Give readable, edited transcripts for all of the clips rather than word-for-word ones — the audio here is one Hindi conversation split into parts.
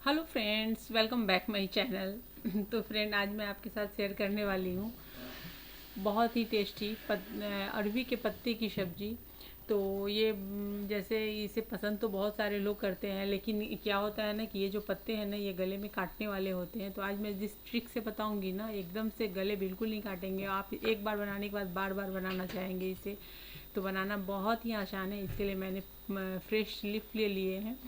Hello friends, welcome back my channel. तो फ्रेंड, आज मैं आपके साथ शेयर करने वाली हूँ बहुत ही टेस्टी अरवी के पत्ते की सब्ज़ी। तो ये जैसे इसे पसंद तो बहुत सारे लोग करते हैं, लेकिन क्या होता है ना कि ये जो पत्ते हैं ना, ये गले में काटने वाले होते हैं। तो आज मैं जिस ट्रिक से बताऊंगी ना, एकदम से गले बिल्कुल नहीं काटेंगे। आप एक बार बनाने के बाद बार बार बनाना चाहेंगे इसे। तो बनाना बहुत ही आसान है। इसके लिए मैंने फ्रेश लीफ ले लिए हैं,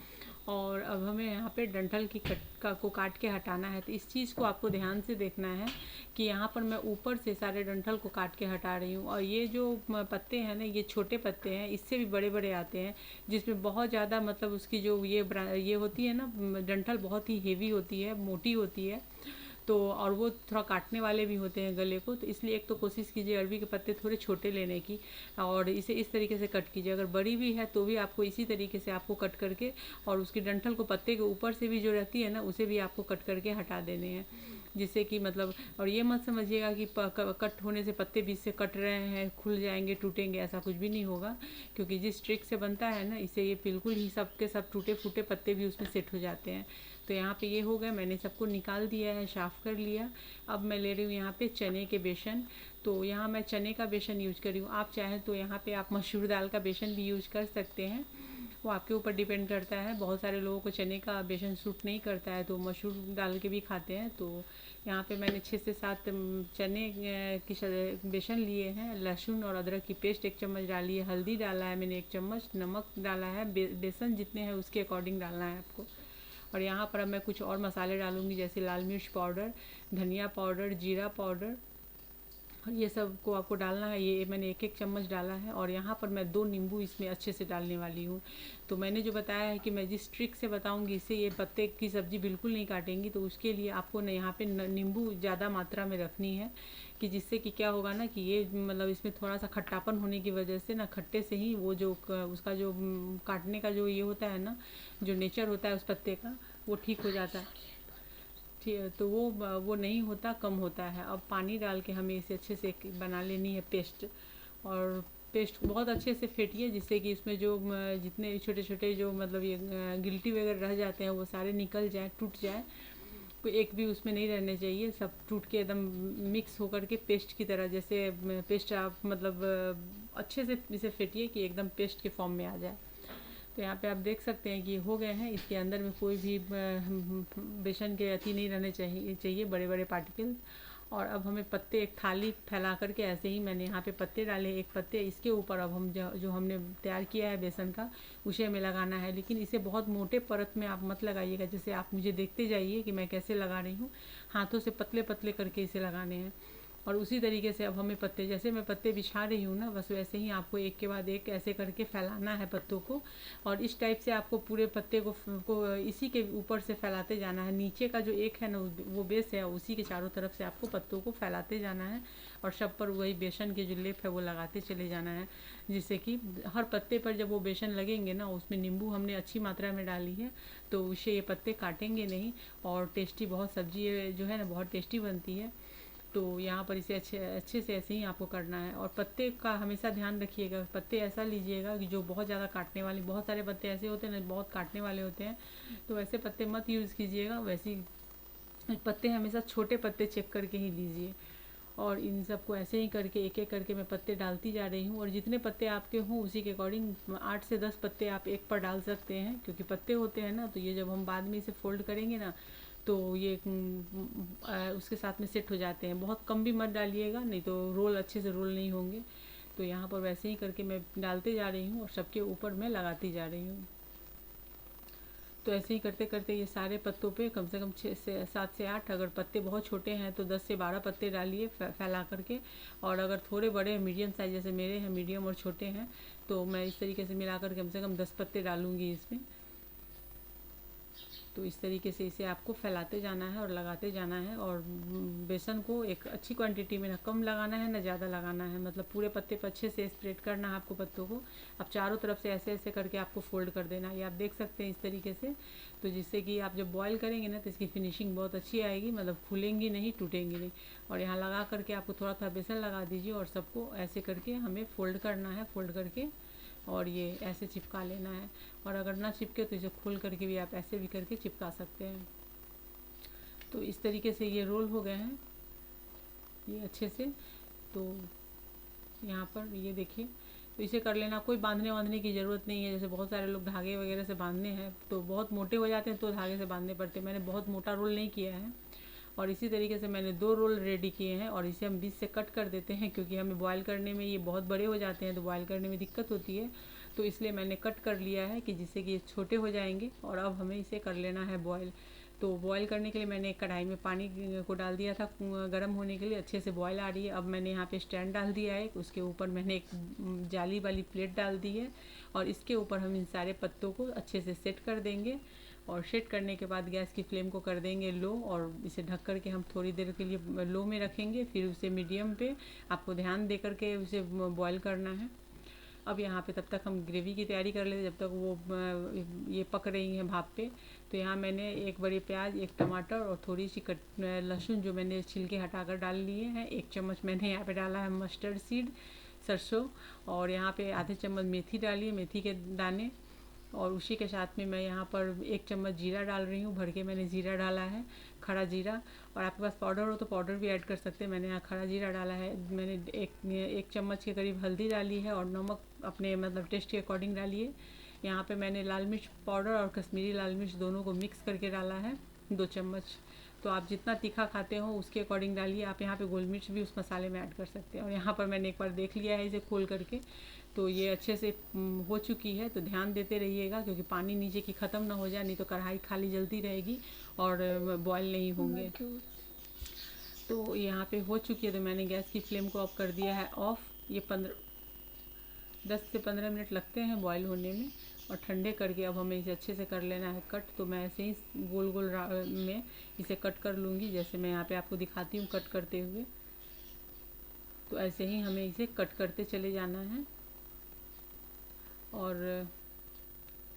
और अब हमें यहाँ पे डंठल की को काट के हटाना है। तो इस चीज़ को आपको ध्यान से देखना है कि यहाँ पर मैं ऊपर से सारे डंठल को काट के हटा रही हूँ। और ये जो पत्ते हैं ना, ये छोटे पत्ते हैं, इससे भी बड़े बड़े आते हैं जिसमें बहुत ज़्यादा मतलब उसकी जो ये होती है ना, डंठल बहुत ही हेवी होती है, मोटी होती है। तो और वो थोड़ा काटने वाले भी होते हैं गले को। तो इसलिए एक तो कोशिश कीजिए अरवी के पत्ते थोड़े छोटे लेने की, और इसे इस तरीके से कट कीजिए। अगर बड़ी भी है तो भी आपको इसी तरीके से आपको कट करके, और उसकी डंठल को पत्ते के ऊपर से भी जो रहती है ना, उसे भी आपको कट करके हटा देने हैं। जिससे कि मतलब, और ये मत समझिएगा कि कट होने से पत्ते बीच से कट रहे हैं खुल जाएंगे टूटेंगे, ऐसा कुछ भी नहीं होगा। क्योंकि जिस ट्रिक से बनता है ना, इसे ये बिल्कुल ही सब के सब टूटे फूटे पत्ते भी उसमें सेट हो जाते हैं। तो यहाँ पे ये हो गया, मैंने सबको निकाल दिया है, साफ़ कर लिया। अब मैं ले रही हूँ यहाँ पे चने के बेसन। तो यहाँ मैं चने का बेसन यूज कर रही हूँ। आप चाहें तो यहाँ पे आप मसूर दाल का बेसन भी यूज कर सकते हैं, वो आपके ऊपर डिपेंड करता है। बहुत सारे लोगों को चने का बेसन सूट नहीं करता है, तो मसूर डाल के भी खाते हैं। तो यहाँ पे मैंने 6 से 7 चने की बेसन लिए हैं। लहसुन और अदरक की पेस्ट 1 चम्मच डाली है। हल्दी डाला है मैंने 1 चम्मच। नमक डाला है। बेसन जितने हैं उसके अकॉर्डिंग डालना है आपको। और यहाँ पर अब मैं कुछ और मसाले डालूँगी, जैसे लाल मिर्च पाउडर, धनिया पाउडर, जीरा पाउडर, और ये सब को आपको डालना है। ये मैंने 1 1 चम्मच डाला है। और यहाँ पर मैं 2 नींबू इसमें अच्छे से डालने वाली हूँ। तो मैंने जो बताया है कि मैं जिस ट्रिक से बताऊँगी, इससे ये पत्ते की सब्ज़ी बिल्कुल नहीं काटेंगी। तो उसके लिए आपको न यहाँ पे नींबू ज़्यादा मात्रा में रखनी है, कि जिससे कि क्या होगा ना कि ये मतलब इसमें थोड़ा सा खट्टापन होने की वजह से ना, खट्टे से ही वो जो उसका जो काटने का जो ये होता है ना, जो नेचर होता है उस पत्ते का, वो ठीक हो जाता है। ठीक है, तो वो नहीं होता, कम होता है। अब पानी डाल के हमें इसे अच्छे से बना लेनी है पेस्ट। और पेस्ट बहुत अच्छे से फेंटिए, जिससे कि इसमें जो जितने छोटे छोटे जो मतलब ये गिल्टी वगैरह रह जाते हैं, वो सारे निकल जाए, टूट जाए। कोई एक भी उसमें नहीं रहने चाहिए, सब टूट के एकदम मिक्स होकर के पेस्ट की तरह, जैसे पेस्ट आप मतलब अच्छे से इसे फेंटिए कि एकदम पेस्ट के फॉर्म में आ जाए। तो यहाँ पे आप देख सकते हैं कि हो गए हैं। इसके अंदर में कोई भी बेसन के अति नहीं रहने चाहिए बड़े बड़े पार्टिकल। और अब हमें पत्ते एक थाली फैला करके, ऐसे ही मैंने यहाँ पे पत्ते डाले, एक पत्ते इसके ऊपर अब हम जो हमने तैयार किया है बेसन का, उसे हमें लगाना है। लेकिन इसे बहुत मोटे परत में आप मत लगाइएगा। जैसे आप मुझे देखते जाइए कि मैं कैसे लगा रही हूँ, हाथों से पतले पतले करके इसे लगाने हैं। और उसी तरीके से अब हमें पत्ते, जैसे मैं पत्ते बिछा रही हूँ ना, बस वैसे ही आपको एक के बाद एक ऐसे करके फैलाना है पत्तों को। और इस टाइप से आपको पूरे पत्ते को इसी के ऊपर से फैलाते जाना है। नीचे का जो एक है ना, वो बेस है, उसी के चारों तरफ से आपको पत्तों को फैलाते जाना है। और सब पर वही बेसन के जो लेप है वो लगाते चले जाना है, जिससे कि हर पत्ते पर जब वो बेसन लगेंगे ना, उसमें नींबू हमने अच्छी मात्रा में डाली है, तो उससे ये पत्ते काटेंगे नहीं। और टेस्टी बहुत सब्जी जो है ना, बहुत टेस्टी बनती है। तो यहाँ पर इसे अच्छे अच्छे से ऐसे ही आपको करना है। और पत्ते का हमेशा ध्यान रखिएगा, पत्ते ऐसा लीजिएगा कि जो बहुत ज़्यादा काटने वाले, बहुत सारे पत्ते ऐसे होते हैं ना बहुत काटने वाले होते हैं, तो वैसे पत्ते मत यूज़ कीजिएगा। वैसे पत्ते हमेशा छोटे पत्ते चेक करके ही लीजिए। और इन सबको ऐसे ही करके एक एक करके मैं पत्ते डालती जा रही हूँ। और जितने पत्ते आपके हों उसी के अकॉर्डिंग 8 से 10 पत्ते आप एक पर डाल सकते हैं, क्योंकि पत्ते होते हैं ना, तो ये जब हम बाद में इसे फोल्ड करेंगे ना, तो ये उसके साथ में सेट हो जाते हैं। बहुत कम भी मत डालिएगा, नहीं तो रोल अच्छे से रोल नहीं होंगे। तो यहाँ पर वैसे ही करके मैं डालते जा रही हूँ, और सबके ऊपर मैं लगाती जा रही हूँ। तो ऐसे ही करते करते ये सारे पत्तों पे कम से कम 6 से 7 से 8, अगर पत्ते बहुत छोटे हैं तो 10 से 12 पत्ते डालिए फैला करके। और अगर थोड़े बड़े मीडियम साइज जैसे मेरे हैं, मीडियम और छोटे हैं, तो मैं इस तरीके से मिलाकर कम से कम 10 पत्ते डालूँगी इसमें। तो इस तरीके से इसे आपको फैलाते जाना है और लगाते जाना है। और बेसन को एक अच्छी क्वांटिटी में, ना कम लगाना है ना ज़्यादा लगाना है, मतलब पूरे पत्ते पर अच्छे से स्प्रेड करना है आपको पत्तों को। अब चारों तरफ से ऐसे ऐसे करके आपको फोल्ड कर देना है, ये आप देख सकते हैं इस तरीके से। तो जिससे कि आप जब बॉयल करेंगे ना, तो इसकी फिनिशिंग बहुत अच्छी आएगी, मतलब फूलेंगी नहीं, टूटेंगी नहीं। और यहाँ लगा करके आपको थोड़ा थोड़ा बेसन लगा दीजिए, और सबको ऐसे करके हमें फोल्ड करना है। फोल्ड करके और ये ऐसे चिपका लेना है। और अगर ना चिपके तो इसे खोल करके भी आप ऐसे भी करके चिपका सकते हैं। तो इस तरीके से ये रोल हो गए हैं ये अच्छे से। तो यहाँ पर ये देखिए, तो इसे कर लेना, कोई बांधने वांधने की ज़रूरत नहीं है। जैसे बहुत सारे लोग धागे वगैरह से बांधने हैं तो बहुत मोटे हो जाते हैं तो धागे से बांधने पड़ते हैं। मैंने बहुत मोटा रोल नहीं किया है। और इसी तरीके से मैंने 2 रोल रेडी किए हैं और इसे हम बीच से कट कर देते हैं, क्योंकि हमें बॉयल करने में ये बहुत बड़े हो जाते हैं तो बॉयल करने में दिक्कत होती है। तो इसलिए मैंने कट कर लिया है कि जिससे कि ये छोटे हो जाएंगे। और अब हमें इसे कर लेना है बॉयल। तो बॉयल करने के लिए मैंने एक कढ़ाई में पानी को डाल दिया था गर्म होने के लिए। अच्छे से बॉयल आ रही है। अब मैंने यहाँ पे स्टैंड डाल दिया है, उसके ऊपर मैंने एक जाली वाली प्लेट डाल दी है और इसके ऊपर हम इन सारे पत्तों को अच्छे से सेट कर देंगे। और सेट करने के बाद गैस की फ्लेम को कर देंगे लो और इसे ढक कर के हम थोड़ी देर के लिए लो में रखेंगे। फिर उसे मीडियम पे आपको ध्यान दे करके उसे बॉयल करना है। अब यहाँ पे तब तक हम ग्रेवी की तैयारी कर लेते, जब तक वो ये पक रही हैं भाप पे। तो यहाँ मैंने एक बड़ी प्याज, एक टमाटर और थोड़ी सी लहसुन जो मैंने छिलके हटाकर डाल लिए हैं। 1 चम्मच मैंने यहाँ पे डाला है मस्टर्ड सीड, सरसों। और यहाँ पे आधे चम्मच मेथी डाली है, मेथी के दाने। और उसी के साथ में मैं यहाँ पर 1 चम्मच जीरा डाल रही हूँ, भर के मैंने जीरा डाला है, खड़ा जीरा। और आपके पास पाउडर हो तो पाउडर भी ऐड कर सकते हैं। मैंने यहाँ खड़ा जीरा डाला है। मैंने एक चम्मच के करीब हल्दी डाली है और नमक अपने मतलब टेस्ट के अकॉर्डिंग डालिए। यहाँ पे मैंने लाल मिर्च पाउडर और कश्मीरी लाल मिर्च दोनों को मिक्स करके डाला है 2 चम्मच। तो आप जितना तीखा खाते हो उसके अकॉर्डिंग डालिए। आप यहाँ पे गोल मिर्च भी उस मसाले में ऐड कर सकते हैं। और यहाँ पर मैंने एक बार देख लिया है इसे खोल करके, तो ये अच्छे से हो चुकी है। तो ध्यान देते रहिएगा क्योंकि पानी नीचे की ख़त्म ना हो जाए, नहीं तो कढ़ाई खाली जलती रहेगी और बॉयल नहीं होंगे। तो यहाँ पे हो चुकी है। तो मैंने गैस की फ्लेम को ऑफ कर दिया है ऑफ। ये 10 से 15 मिनट लगते हैं बॉयल होने में। और ठंडे करके अब हमें इसे अच्छे से कर लेना है कट। तो मैं ऐसे ही गोल गोल में इसे कट कर लूँगी, जैसे मैं यहाँ पे आपको दिखाती हूँ कट करते हुए। तो ऐसे ही हमें इसे कट करते चले जाना है। और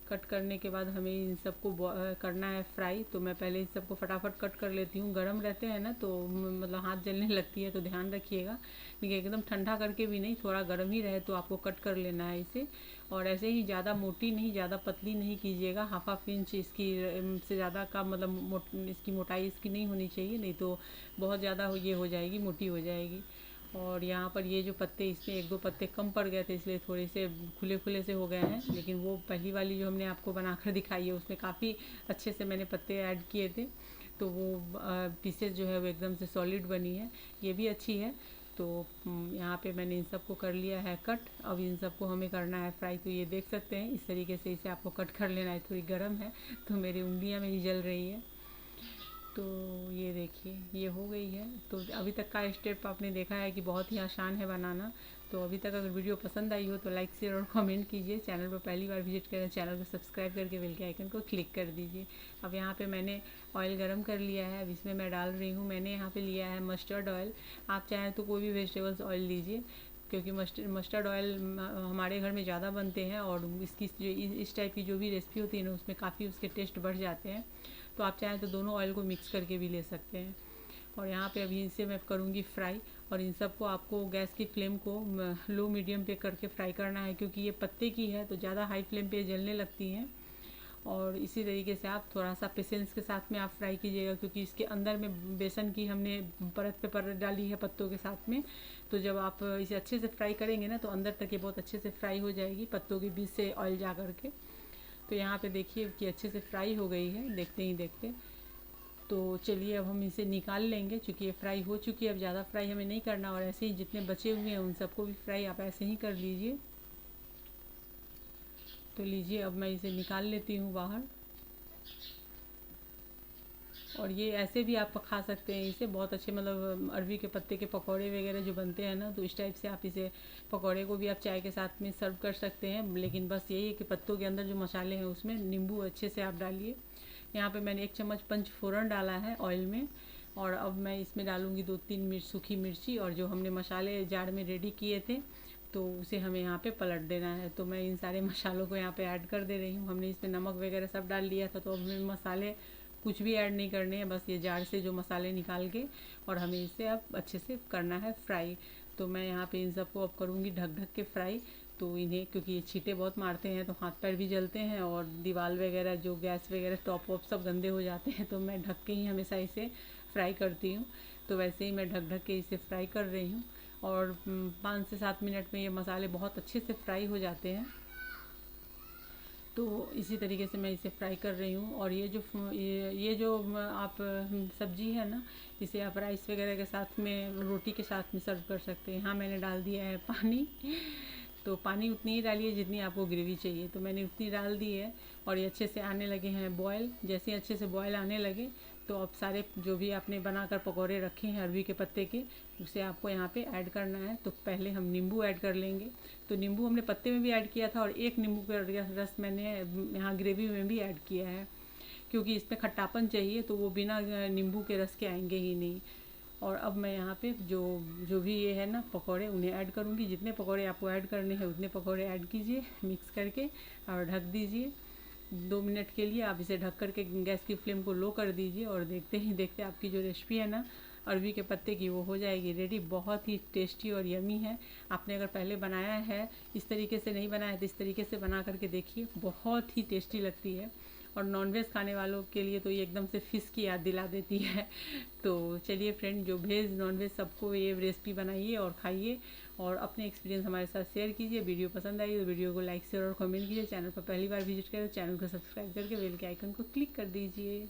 कट करने के बाद हमें इन सबको करना है फ्राई। तो मैं पहले इन सबको फटाफट कट कर लेती हूँ। गरम रहते हैं ना तो मतलब हाथ जलने लगती है, तो ध्यान रखिएगा। देखिए एकदम ठंडा करके भी नहीं, थोड़ा गर्म ही रहे तो आपको कट कर लेना है इसे। और ऐसे ही ज़्यादा मोटी नहीं, ज़्यादा पतली नहीं कीजिएगा। हाफ इंच इसकी से ज़्यादा का मतलब इसकी मोटाई इसकी नहीं होनी चाहिए, नहीं तो बहुत ज़्यादा ये हो जाएगी, मोटी हो जाएगी। और यहाँ पर ये जो पत्ते, इसमें 1-2 पत्ते कम पड़ गए थे इसलिए थोड़े से खुले खुले से हो गए हैं। लेकिन वो पहली वाली जो हमने आपको बनाकर दिखाई है उसमें काफ़ी अच्छे से मैंने पत्ते ऐड किए थे, तो वो पीसेस जो है वो एकदम से सॉलिड बनी है। ये भी अच्छी है। तो यहाँ पे मैंने इन सबको कर लिया है कट। अब इन सबको हमें करना है फ्राई। तो ये देख सकते हैं इस तरीके से इसे आपको कट कर लेना है। थोड़ी गर्म है तो मेरी उंगलियाँ मेरी जल रही है। तो ये देखिए ये हो गई है। तो अभी तक का स्टेप आपने देखा है कि बहुत ही आसान है बनाना। तो अभी तक अगर वीडियो पसंद आई हो तो लाइक शेयर और कमेंट कीजिए। चैनल पर पहली बार विजिट करें चैनल को सब्सक्राइब करके बेल के आइकन को क्लिक कर दीजिए। अब यहाँ पे मैंने ऑयल गरम कर लिया है। अब इसमें मैं डाल रही हूँ, मैंने यहाँ पे लिया है मस्टर्ड ऑयल। आप चाहें तो कोई भी वेजिटेबल्स ऑयल लीजिए, क्योंकि मस्टर्ड ऑयल हमारे घर में ज़्यादा बनते हैं और इसकी जो इस टाइप की जो भी रेसिपी होती है ना उसमें काफ़ी उसके टेस्ट बढ़ जाते हैं। तो आप चाहें तो दोनों ऑयल को मिक्स करके भी ले सकते हैं। और यहाँ पे अभी इसे मैं करूँगी फ्राई। और इन सबको आपको गैस की फ्लेम को लो मीडियम पे करके फ्राई करना है, क्योंकि ये पत्ते की है तो ज़्यादा हाई फ्लेम पे जलने लगती हैं। और इसी तरीके से आप थोड़ा सा पेशेंस के साथ में आप फ्राई कीजिएगा, क्योंकि इसके अंदर में बेसन की हमने परत पे परत डाली है पत्तों के साथ में। तो जब आप इसे अच्छे से फ्राई करेंगे ना तो अंदर तक ये बहुत अच्छे से फ्राई हो जाएगी पत्तों के बीच से ऑयल जा करके। तो यहाँ पे देखिए कि अच्छे से फ्राई हो गई है देखते ही देखते। तो चलिए अब हम इसे निकाल लेंगे, क्योंकि ये फ्राई हो चुकी है। अब ज़्यादा फ्राई हमें नहीं करना। और ऐसे ही जितने बचे हुए हैं उन सबको भी फ्राई आप ऐसे ही कर लीजिए। तो लीजिए अब मैं इसे निकाल लेती हूँ बाहर। और ये ऐसे भी आप खा सकते हैं इसे, बहुत अच्छे मतलब अरवी के पत्ते के पकौड़े वगैरह जो बनते हैं ना, तो इस टाइप से आप इसे पकौड़े को भी आप चाय के साथ में सर्व कर सकते हैं। लेकिन बस यही है कि पत्तों के अंदर जो मसाले हैं उसमें नींबू अच्छे से आप डालिए। यहाँ पे मैंने 1 चम्मच पंचफोरन डाला है ऑयल में। और अब मैं इसमें डालूँगी 2-3 सूखी मिर्ची। और जो हमने मसाले जार में रेडी किए थे तो उसे हमें यहाँ पे पलट देना है। तो मैं इन सारे मसालों को यहाँ पे ऐड कर दे रही हूँ। हमने इसमें नमक वगैरह सब डाल लिया था, तो अब हमें मसाले कुछ भी ऐड नहीं करने हैं, बस ये जार से जो मसाले निकाल के और हमें इसे अब अच्छे से करना है फ्राई। तो मैं यहाँ पे इन सबको अब करूँगी ढक ढक के फ्राई। तो इन्हें क्योंकि ये छींटे बहुत मारते हैं तो हाथ पैर भी जलते हैं और दीवार वगैरह जो गैस वगैरह टॉप वॉप सब गंदे हो जाते हैं, तो मैं ढक के ही हमेशा इसे फ्राई करती हूँ। तो वैसे ही मैं ढक ढक के इसे फ्राई कर रही हूँ और 5 से 7 मिनट में ये मसाले बहुत अच्छे से फ्राई हो जाते हैं। तो इसी तरीके से मैं इसे फ्राई कर रही हूँ। और ये जो आप सब्जी है ना, इसे आप राइस वगैरह के साथ में, रोटी के साथ में सर्व कर सकते हैं। हाँ, मैंने डाल दिया है पानी, तो पानी उतनी ही डालिए जितनी आपको ग्रेवी चाहिए, तो मैंने उतनी डाल दी है। और ये अच्छे से आने लगे हैं बॉयल। जैसे ही अच्छे से बॉयल आने लगे तो अब सारे जो भी आपने बनाकर पकौड़े रखे हैं अरवी के पत्ते के, उसे आपको यहाँ पे ऐड करना है। तो पहले हम नींबू ऐड कर लेंगे। तो नींबू हमने पत्ते में भी ऐड किया था और एक नींबू का रस मैंने यहाँ ग्रेवी में भी ऐड किया है, क्योंकि इसमें खट्टापन चाहिए, तो वो बिना नींबू के रस के आएंगे ही नहीं। और अब मैं यहाँ पे जो जो भी ये है ना पकौड़े, उन्हें ऐड करूँगी। जितने पकौड़े आपको ऐड करने हैं उतने पकौड़े ऐड कीजिए मिक्स करके और ढक दीजिए 2 मिनट के लिए। आप इसे ढक करके गैस की फ्लेम को लो कर दीजिए और देखते ही देखते आपकी जो रेसिपी है ना अरवी के पत्ते की, वो हो जाएगी रेडी। बहुत ही टेस्टी और यमी है। आपने अगर पहले बनाया है, इस तरीके से नहीं बनाया तो इस तरीके से बना करके देखिए, बहुत ही टेस्टी लगती है। और नॉनवेज खाने वालों के लिए तो ये एकदम से फ़िश की याद दिला देती है। तो चलिए फ्रेंड, जो वेज नॉनवेज सबको ये रेसिपी बनाइए और खाइए और अपने एक्सपीरियंस हमारे साथ शेयर कीजिए। वीडियो पसंद आई तो वीडियो को लाइक शेयर और कमेंट कीजिए। चैनल पर पहली बार विजिट करें तो चैनल को सब्सक्राइब करके बेल के आइकन को क्लिक कर दीजिए।